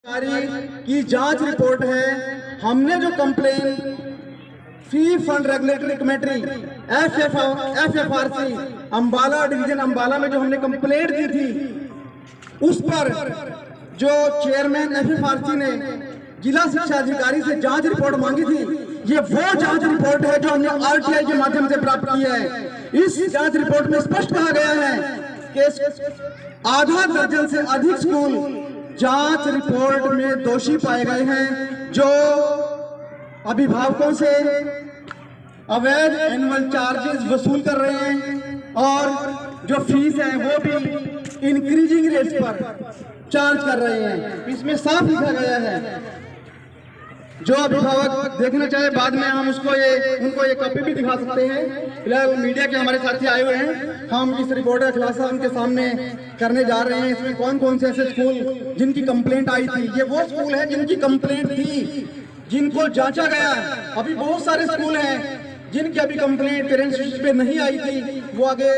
की जांच रिपोर्ट है। हमने जो complaint fee fund regulatory committee FFRC Ambala division Ambala में जो हमने कंप्लेंट दी थी, उस पर जो चेयरमैन FFRC ने जिला शिक्षा अधिकारी से जांच रिपोर्ट मांगी थी, ये वो जांच रिपोर्ट है जो हमने RTI के माध्यम से प्राप्त की है। इस जांच रिपोर्ट में स्पष्ट कहा गया है कि आधा दर्जन से अधिक स्कूल जांच रिपोर्ट में दोषी पाए गए हैं, जो अभिभावकों से अवैध एनुअल चार्जेस वसूल कर रहे हैं और जो फीस है वो भी इंक्रीजिंग रेट्स पर चार्ज कर रहे हैं। इसमें साफ लिखा गया है। जो अभिभावक देखना चाहे बाद में हम उनको ये कॉपी भी दिखा सकते हैं। फिलहाल मीडिया के हमारे साथी आए हुए हैं, हम इस रिपोर्ट का खुलासा उनके सामने करने जा रहे हैं। इसमें कौन कौन से ऐसे स्कूल जिनकी कंप्लेंट आई थी, ये वो स्कूल है जिनकी कंप्लेंट थी, जिनको जांचा गया। अभी बहुत सारे स्कूल हैं जिनकी अभी कंप्लेंट पेरेंट्स पे नहीं आई थी, वो आगे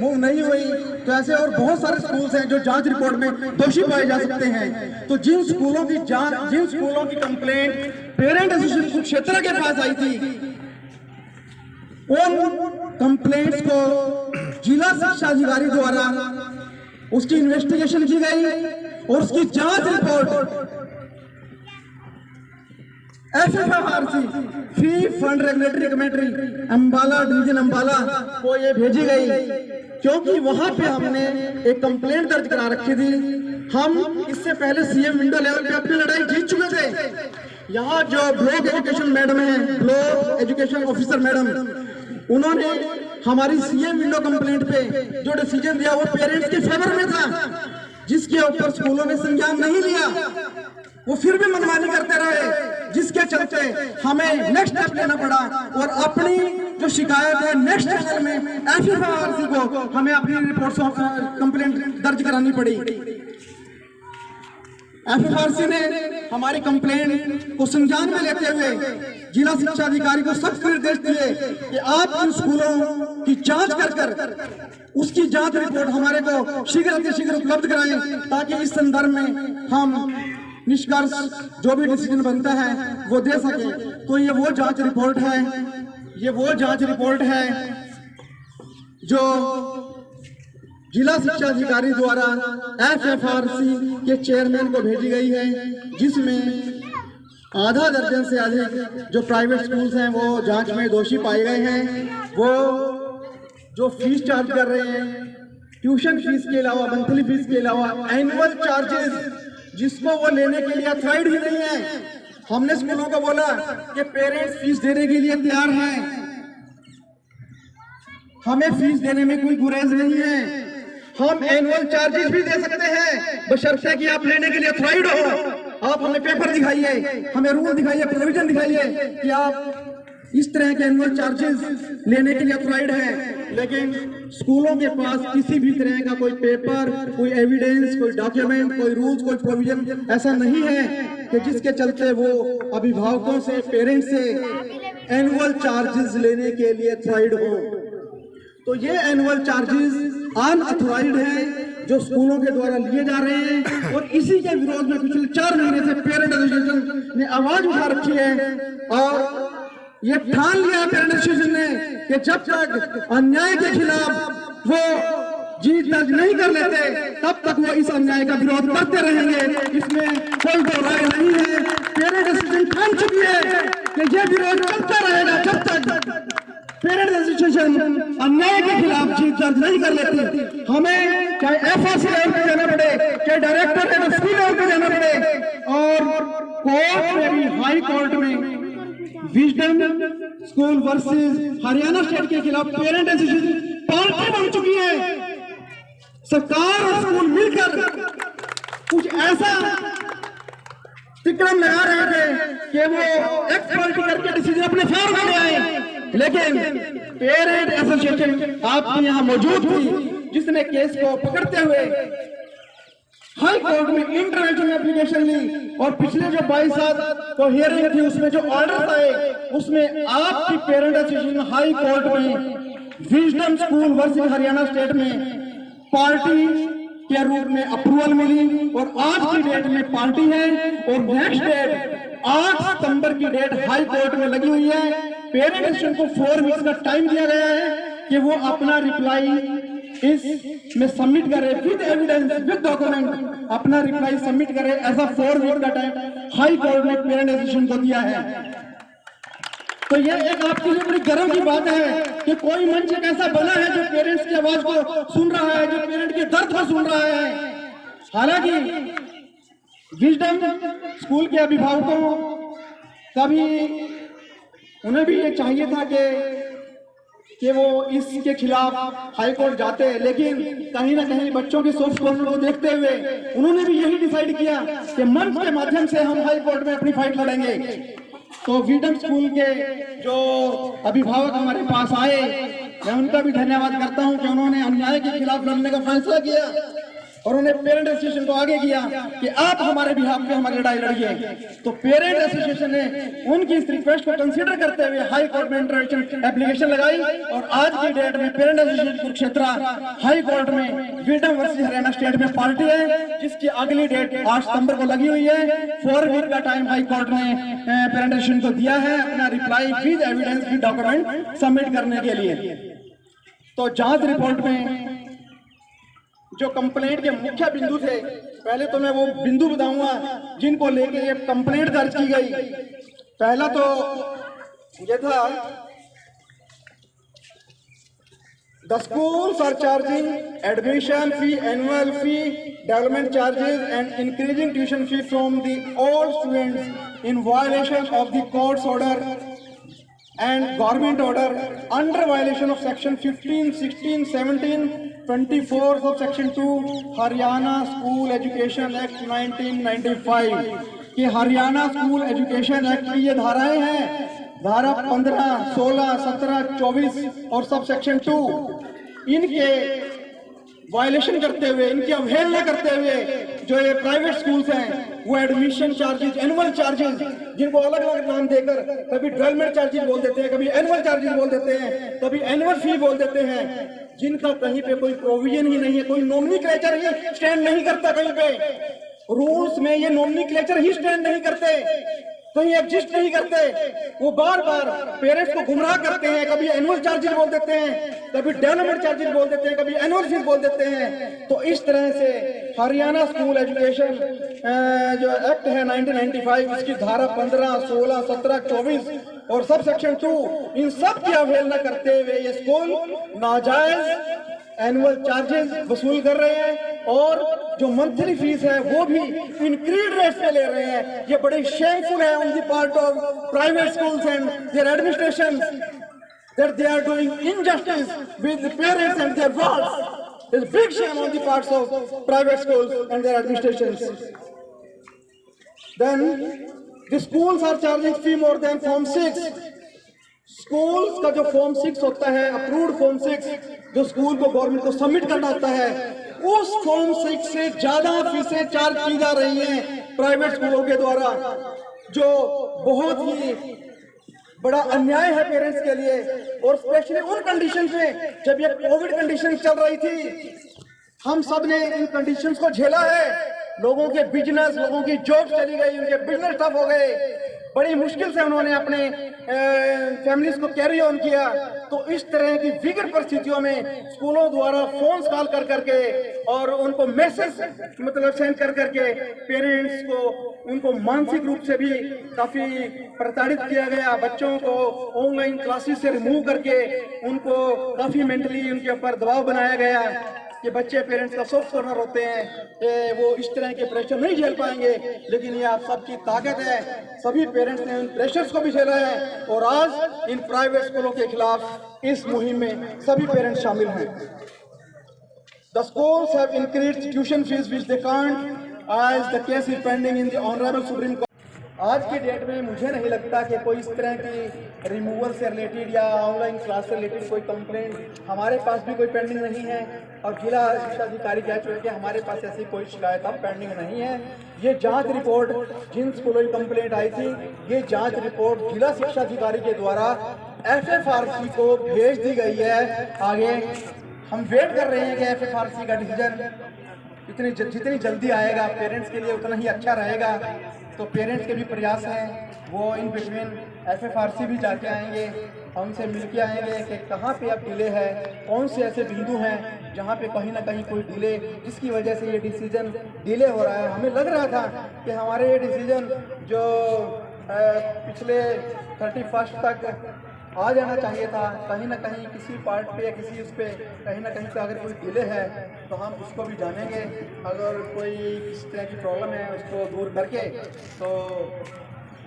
मूव नहीं हुई। तो ऐसे और बहुत सारे स्कूल्स हैं जो जांच रिपोर्ट में दोषी पाए जा सकते हैं। तो जिन स्कूलों की कंप्लेंट पेरेंट एसोसिएशन क्षेत्र के पास आई थी, उन कंप्लेंट्स को जिला शिक्षा अधिकारी द्वारा उसकी इन्वेस्टिगेशन की गई और उसकी जांच report FFRC fee fund regulatory committee Ambala division Ambala को ये भेजी गई, क्योंकि वहां पे हमने एक कंप्लेंट दर्ज करा रखी थी। हम इससे पहले CM विंडो लेवल पे अपनी लड़ाई जीत चुके थे। यहाँ जो ब्लॉक एजुकेशन मैडम है, ब्लॉक एजुकेशन ऑफिसर मैडम, उन्होंने हमारी CM विंडो कंप्लेंट पे जो डिसीजन दिया वो पेरेंट्स के फेवर में था, जिसके ऊपर स्कूलों ने संज्ञान नहीं लिया। वो फिर भी मनमानी करते रहे, जिसके चलते हमें नेक्स्ट स्टेप लेना पड़ा और अपनी जो शिकायत है नेक्स्ट चैनल में FFRC को हमें अपनी रिपोर्ट कंप्लेंट दर्ज करानी पड़ी। FFRC ने हमारी कंप्लेंट को संज्ञान में लेते हुए जिला शिक्षा अधिकारी को सख्त निर्देश दिए कि आप इन स्कूलों की जांच कर उसकी जांच रिपोर्ट हमारे को शीघ्र उपलब्ध कराएं, ताकि इस संदर्भ में हम निष्कर्ष जो भी डिसीजन बनता है वो दे सके। तो ये वो जांच रिपोर्ट है जो जिला शिक्षा अधिकारी द्वारा FFRC के चेयरमैन को भेजी गई है, जिसमें आधा दर्जन से अधिक जो प्राइवेट स्कूल्स हैं वो जांच में दोषी पाए गए हैं। वो जो फीस चार्ज कर रहे हैं, ट्यूशन फीस के अलावा, मंथली फीस के अलावा एनुअल चार्जेस, जिसको वो लेने के लिए अथॉराइड ही नहीं है। हमने स्कूलों को बोला कि पेरेंट्स फीस देने के लिए तैयार हैं, हमें फीस देने में कोई गुरेज नहीं है, हम एनुअल चार्जेस भी दे सकते हैं, बशर्ते कि आप लेने के लिए अथॉराइड हो। आप हमें पेपर दिखाइए, हमें रूल दिखाइए, प्रोविजन दिखाइए कि आप इस तरह के एनुअल चार्जेस लेने के लिए अथॉराइड है। लेकिन स्कूलों के पास किसी भी तरह का कोई पेपर, कोई एविडेंस, कोई डॉक्यूमेंट, कोई रूल्स, कोई प्रोविजन ऐसा नहीं है कि जिसके चलते वो अभिभावकों से, पेरेंट्स से एनुअल चार्जेस लेने के लिए अथॉराइड हो। तो ये एनुअल चार्जेस अनअथॉराइड हैं जो स्कूलों के द्वारा लिए जा रहे हैं, और इसी के विरोध में पिछले 4 महीने से पेरेंट एसोसिएशन ने आवाज उठा रखी है और ये ठान लिया पेरेंट एसोसिएशन ने कि जब तक अन्याय के खिलाफ वो जीत दर्ज नहीं कर लेते, तब तक वो इस अन्याय का विरोध करते रहेंगे। इसमें कोई दो राय नहीं है। पेरेंट एसोसिएशन ठान चुकी है कि ये विरोध चलता रहेगा जब तक पेरेंट एसोसिएशन अन्याय के खिलाफ जीत दर्ज नहीं कर लेती। हमें चाहे FRC लेवल पे जाना पड़े, चाहे डायरेक्टर लेवल, स्कूल लेवल पे जाना पड़े, और कोर्ट में भी, हाई कोर्ट में wisdom school versus Haryana state के खिलाफ पेरेंट एसोसिएशन पार्टी बन चुकी है। सरकार और स्कूल मिलकर कुछ ऐसा तिक्रम लगा रहे थे कि वो एक्सपर्टी करके डिसीजन अपने फेवर में ले आए, लेकिन पेरेंट एसोसिएशन आपकी यहाँ मौजूद थी, जिसने केस को पकड़ते हुए हाई कोर्ट में इंटरवेंशन एप्लीकेशन ली, और पिछले जो 22 साल को हियरिंग थी उसमें जो ऑर्डर आए, उसमें आपकी पेरेंट एसोसिएशन हाई कोर्ट में wisdom school versus Haryana state में पार्टी के रूप में अप्रूवल मिली और आज की डेट में पार्टी है और नेक्स्ट डेट 8 सितंबर की डेट हाई कोर्ट में लगी हुई है। पेरेंट एसोसिएशन को 4 वीक्स का टाइम दिया गया है कि वो अपना रिप्लाई इसमें सबमिट करे विद एविडेंस विद डॉक्यूमेंट, अपना रिप्लाई सबमिट करे। ऐसा 4 वीक का टाइम हाई कोर्ट ने पेरेंट एसोसिएशन को दिया है। तो ये एक आपके लिए बड़ी गर्व की बात है कि कोई मंच एक ऐसा बना है जो पेरेंट्स की आवाज को सुन रहा है, जो पेरेंट के दर्द को सुन रहा है। हालांकि विजडम स्कूल के अभिभावकों का भी उन्हें भी ये चाहिए था कि वो इसके खिलाफ हाई कोर्ट जाते, लेकिन कहीं ना कहीं बच्चों के सॉफ्ट कॉर्नर को देखते हुए उन्होंने भी यही डिसाइड किया कि मंच के माध्यम से हम हाई कोर्ट में अपनी फाइट लड़ेंगे। तो विजडम स्कूल के जो अभिभावक हमारे पास आए, मैं उनका भी धन्यवाद करता हूं कि उन्होंने अन्याय के खिलाफ लड़ने का फैसला किया और उन्हें पेरेंट एसोसिएशन को आगे किया कि आप हमारे बिहाफ पे हमारी लड़ाई लड़िए। तो पेरेंट एसोसिएशन ने उनकी इस रिक्वेस्ट को कंसीडर करते हुए हाई कोर्ट में इंटरवेंशन एप्लीकेशन लगाई और आज की डेट में parent association Kurukshetra high court में विजडम वर्सेस हरियाणा स्टेट में पार्टी है, जिसकी अगली डेट 8 सितंबर को लगी हुई है। 4 वीक का टाइम हाई कोर्ट ने पेरेंट एसोसिएशन को दिया है अपना reply with evidence with document submit करने के लिए। तो जांच रिपोर्ट में जो कंप्लेंट के मुख्य बिंदु थे, पहले तो मैं वो बिंदु बताऊंगा जिनको लेके ये कंप्लेंट दर्ज की गई। पहला तो ये था, the schools are charging admission fee, annual fee, development charges and increasing tuition fee from the all students in violation of the court's order and government order under violation of section 15, 16, 17, 24 of section 2 Haryana school education act 1995 कि Haryana school education act की ये धाराएं हैं, धारा 15, 16, 17, 24 और sub section 2, इनके violation करते हुए, इनकी अवहेलना करते हुए जो ये प्राइवेट स्कूल्स हैं वो एडमिशन चार्जेस, एनुअल चार्जेस, जिनको अलग अलग नाम देकर कभी डेवलपमेंट चार्जेस बोल देते हैं, कभी एनुअल चार्जेस बोल देते हैं, कभी एनुअल फी बोल देते हैं, जिनका कहीं पे कोई प्रोविजन ही नहीं है, कोई नोमेनक्लेचर ही स्टैंड नहीं करता, कहीं पे रूल्स में ये नोमेनक्लेचर ही स्टैंड नहीं करते, कहीं एग्जिस्ट नहीं करते। वो बार बार पेरेंट्स को गुमराह करते हैं, कभी एनुअल चार्जेस बोल देते हैं, कभी डेवलपमेंट चार्जेस बोल देते हैं, कभी एनुअल फीस बोल देते हैं। तो इस तरह से हरियाणा स्कूल एजुकेशन जो एक्ट है 1995, इसकी धारा 15, 16, 17, 24 और सब सेक्शन 2, इन सब की अवहेलना करते हुए ये स्कूल नाजायज एनुअल चार्जेस वसूल कर रहे हैं और जो मंथली फीस है वो भी इंक्रीड रेट पे ले रहे हैं। ये बड़ी शेमफुल है on the part of private schools and their administration that they are doing injustice with the parents and their wards. There's big shame on the parts of private schools and their administrations. Then the schools are charging fee more than Form 6. Schools का जो form 6 होता है, approved form 6 जो school को government को submit करना होता है, उस फॉर्म 6 से ज्यादा फीसें चार्ज की जा रही हैं प्राइवेट स्कूलों के द्वारा, जो बहुत ही बड़ा अन्याय है पेरेंट्स के लिए। और स्पेशली उन कंडीशंस में जब ये कोविड कंडीशन चल रही थी, हम सब ने इन कंडीशंस को झेला है। लोगों के बिजनेस, लोगों की जॉब चली गई, उनके बिजनेस ठप हो गए, बड़ी मुश्किल से उन्होंने अपने फैमिलीज को कैरी ऑन किया। तो इस तरह की विकट परिस्थितियों में स्कूलों द्वारा फोन कॉल कर करके और उनको मैसेज मतलब सेंड कर करके पेरेंट्स को, उनको मानसिक रूप से भी काफी प्रताड़ित किया गया। बच्चों को ऑनलाइन क्लासेस से रिमूव करके उनको काफी मेंटली उनके ऊपर दबाव बनाया गया कि बच्चे पेरेंट्स का सॉफ्ट कॉर्नर होते हैं, वो इस तरह के प्रेशर नहीं झेल पाएंगे। लेकिन ये आप सबकी ताकत है, सभी पेरेंट्स ने उन प्रेशर्स को भी झेला है और आज इन प्राइवेट स्कूलों के खिलाफ इस मुहिम में सभी पेरेंट्स शामिल हैं। The schools have increased tuition fees which they can't as the case is pending in the Honorable Supreme Court. आज की डेट में मुझे नहीं लगता कि कोई इस तरह की रिमूवल से रिलेटेड या ऑनलाइन क्लास से रिलेटेड कोई कंप्लेंट हमारे पास भी कोई पेंडिंग नहीं है और जिला शिक्षा अधिकारी कह चुके हैं कि हमारे पास ऐसी कोई शिकायत अब पेंडिंग नहीं है। ये जांच रिपोर्ट जिन स्कूलों की कंप्लेंट आई थी, ये जांच रिपोर्ट जिला शिक्षा अधिकारी के द्वारा FFRC को भेज दी गई है। आगे हम वेट कर रहे हैं कि FFRC का डिसीजन जितनी जल्दी आएगा पेरेंट्स के लिए उतना ही अच्छा रहेगा। तो पेरेंट्स के भी प्रयास हैं, वो इन बिटवीन FFRC भी जाके आएंगे, हमसे मिल के आएंगे कि कहाँ पे अब डिले है, कौन से ऐसे बिंदु हैं जहाँ पे कहीं ना कहीं कोई डिले, जिसकी वजह से ये डिसीजन डिले हो रहा है। हमें लग रहा था कि हमारे ये डिसीजन जो पिछले 31 तक आ जाना चाहिए था, कहीं ना कहीं किसी पार्ट पे या किसी उस पर कहीं ना कहीं पे अगर कोई डिले है तो हम उसको भी जानेंगे। अगर कोई किसी तरह की प्रॉब्लम है उसको दूर करके तो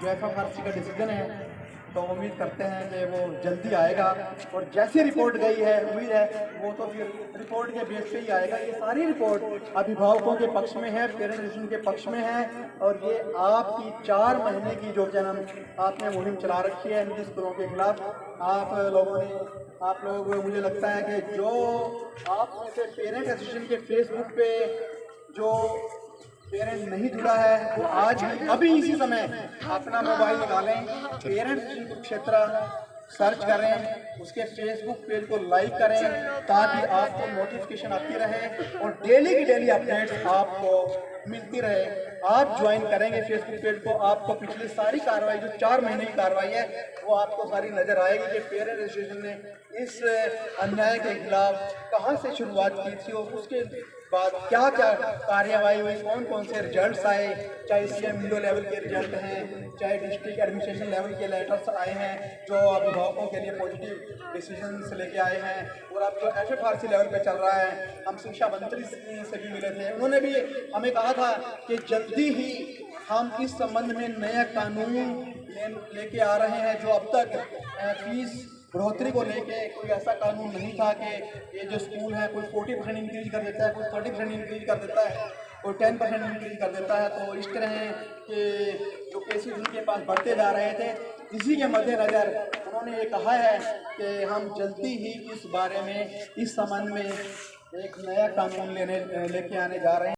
जो FFRC का डिसीजन है तो उम्मीद करते हैं कि वो जल्दी आएगा। और जैसी रिपोर्ट गई है उम्मीद है वो तो फिर रिपोर्ट के बेस पे ही आएगा। ये सारी रिपोर्ट अभिभावकों के पक्ष में है, पेरेंट्स एसोसिएशन के पक्ष में है, और ये आपकी 4 महीने की जो जन्म आपने मुहिम चला रखी है निजी स्कूलों के खिलाफ। आप लोग मुझे लगता है कि जो आप में से पेरेंट्स एसोसिएशन के फेसबुक पे जो पेरेंट नहीं जुड़ा है वो आज अभी इसी समय अपना मोबाइल निकालें, पेरेंट्स क्षेत्र सर्च करें, उसके फेसबुक पेज को लाइक करें ताकि आपको नोटिफिकेशन आती रहे और डेली की डेली अपडेट्स आपको मिलती रहे। आप ज्वाइन करेंगे फेसबुक पेज को, आपको पिछली सारी कार्रवाई जो 4 महीने की कार्रवाई है वो आपको सारी नजर आएगी कि पेरेंट एसोसिएशन ने इस अन्याय के खिलाफ कहाँ से शुरुआत की थी और उसके बाद क्या क्या कार्यवाही हुई, कौन कौन से रिजल्ट्स आए, चाहे CM वीडियो लेवल के रिजल्ट हैं, चाहे डिस्ट्रिक्ट एडमिनिस्ट्रेशन लेवल के लेटर्स आए हैं जो अभिभावकों के लिए पॉजिटिव डिसीजंस लेके आए हैं। और अब जो FFRC लेवल पे चल रहा है, हम शिक्षा मंत्री से भी मिले थे, उन्होंने भी हमें कहा था कि जल्दी ही हम इस संबंध में नया कानून लेके आ रहे हैं। जो अब तक फीस बढ़ोतरी को लेके कोई ऐसा कानून नहीं था कि ये जो स्कूल है कोई 40% इंक्रीज कर देता है, कोई 30% इंक्रीज कर देता है, कोई 10% इंक्रीज कर देता है। तो इस तरह के जो केसेस उनके पास बढ़ते जा रहे थे, इसी के मद्देनज़र उन्होंने ये कहा है कि हम जल्दी ही इस बारे में, इस संबंध में एक नया कानून लेके आने जा रहे हैं।